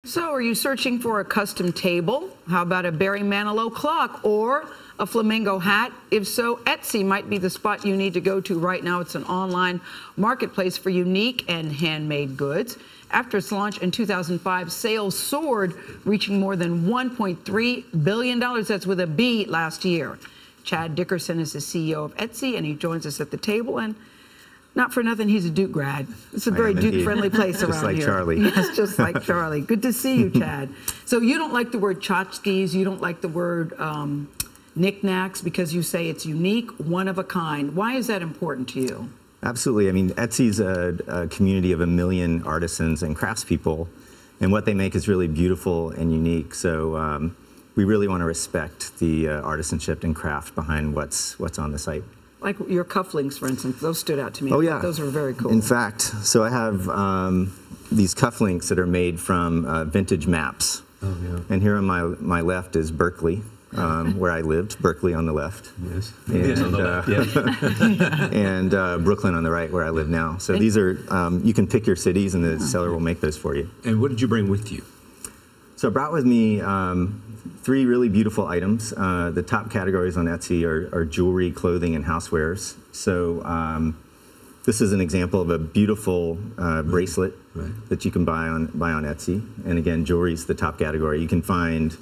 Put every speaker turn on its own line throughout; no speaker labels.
So are you searching for a custom table? How about a Barry Manilow clock or a flamingo hat? If so, Etsy might be the spot you need to go to right now. It's an online marketplace for unique and handmade goods. After its launch in 2005, sales soared, reaching more than $1.3 billion. That's with a B last year. Chad Dickerson is the CEO of Etsy, and he joins us at the table. And not for nothing, he's a Duke grad. It's a very Duke-friendly place around here.
Just like Charlie.
Yes, just like Charlie. Good to see you, Chad. So you don't like the word tchotchkes, you don't like the word knickknacks because you say it's unique, one of a kind. Why is that important to you?
Absolutely. I mean, Etsy's a community of 1 million artisans and craftspeople, and what they make is really beautiful and unique. So we really want to respect the artisanship and craft behind what's on the site.
Like your cufflinks, for instance, those stood out to me.
Oh, yeah.
Those were very cool.
In fact, so I have these cufflinks that are made from vintage maps. Oh, yeah. And here on my left is Berkeley, where I lived, Berkeley on the left.
Yes.
And,
yes, on the left, yeah.
And Brooklyn on the right, where I live now. So these are, you can pick your cities, and the seller will make those for you.
And what did you bring with you?
So I brought with me 3 really beautiful items. The top categories on Etsy are jewelry, clothing, and housewares. So this is an example of a beautiful bracelet that you can buy on Etsy. And again, jewelry is the top category. You can find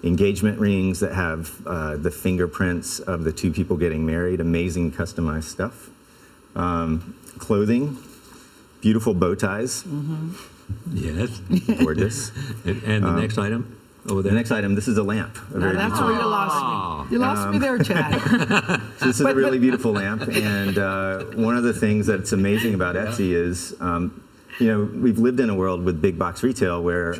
engagement rings that have the fingerprints of the 2 people getting married. Amazing customized stuff. Clothing, beautiful bow ties. Mm-hmm.
Yes.
Gorgeous.
And the next item?
Oh, the next item, this is a lamp.
That's where you lost me. You lost me there, Chad.
So this is a really beautiful lamp, and one of the things that's amazing about Etsy is, you know, we've lived in a world with big box retail where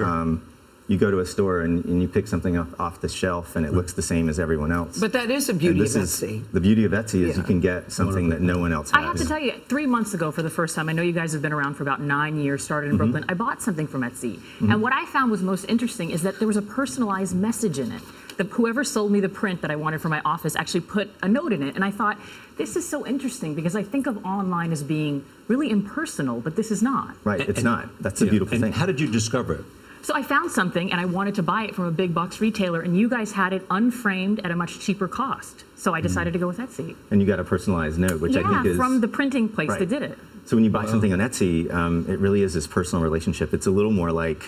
you go to a store and you pick something off the shelf and it looks the same as everyone else.
But that is the beauty of Etsy.
The beauty of Etsy is you can get something that no one else has.
I have to tell you, 3 months ago for the first time, I know you guys have been around for about 9 years, started in Brooklyn, I bought something from Etsy. And what I found was most interesting is that there was a personalized message in it. Whoever sold me the print that I wanted for my office actually put a note in it. And I thought, this is so interesting because I think of online as being really impersonal, but this is not.
Right, it's not. That's a beautiful thing.
How did you discover it?
So I found something and I wanted to buy it from a big box retailer, and you guys had it unframed at a much cheaper cost. So I decided to go with Etsy.
And you got a personalized note, which I think is...
from the printing place that did it.
So when you buy something on Etsy, it really is this personal relationship. It's a little more like,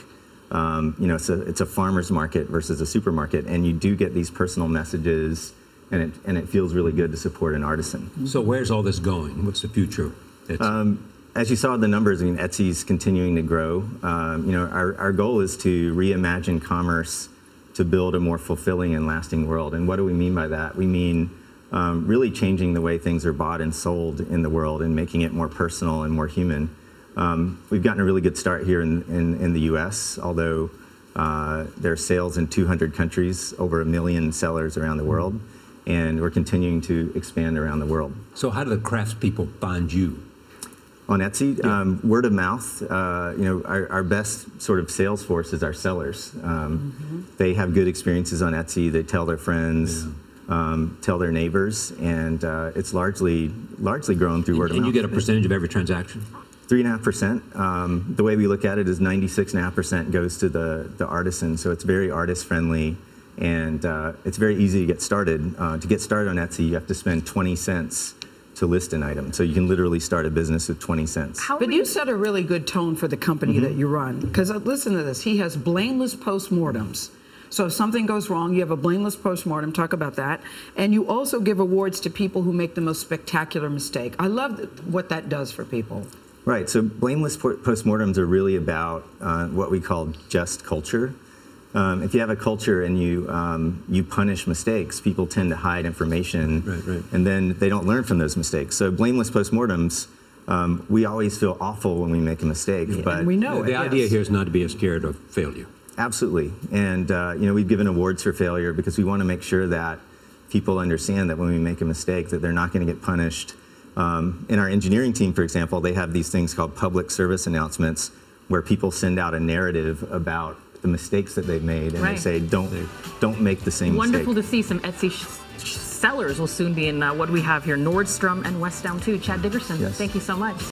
you know, it's a farmer's market versus a supermarket, and you do get these personal messages, and it feels really good to support an artisan.
So where's all this going? What's the future?
As you saw the numbers, I mean, Etsy's continuing to grow. You know, our goal is to reimagine commerce to build a more fulfilling and lasting world. And what do we mean by that? We mean really changing the way things are bought and sold in the world and making it more personal and more human. We've gotten a really good start here in the U.S., although there are sales in 200 countries, over 1 million sellers around the world, and we're continuing to expand around the world.
So how do the craftspeople find you?
On Etsy, word of mouth. You know, our best sort of sales force is our sellers. They have good experiences on Etsy. They tell their friends, tell their neighbors, and it's largely grown through word of mouth.
And you get a percentage of every transaction?
3.5%. The way we look at it is 96.5% goes to the artisan, so it's very artist friendly, and it's very easy to get started. To get started on Etsy, you have to spend 20 cents to list an item. So you can literally start a business with 20 cents.
But you set a really good tone for the company that you run. Because listen to this, he has blameless postmortems. So if something goes wrong, you have a blameless postmortem, talk about that. And you also give awards to people who make the most spectacular mistake. I love what that does for people.
Right, so blameless postmortems are really about what we call just culture. If you have a culture and you punish mistakes, people tend to hide information, and then they don't learn from those mistakes. So blameless postmortems, we always feel awful when we make a mistake, but
and we know
the idea here is not to be scared of failure.
Absolutely, and you know, we've given awards for failure because we want to make sure that people understand that when we make a mistake, that they're not going to get punished. In our engineering team, for example, they have these things called public service announcements, where people send out a narrative about the mistakes that they've made, and they say, don't make the same mistake.
Wonderful to see some Etsy sellers will soon be in what we have here, Nordstrom and Westtown too. Chad Dickerson, thank you so much.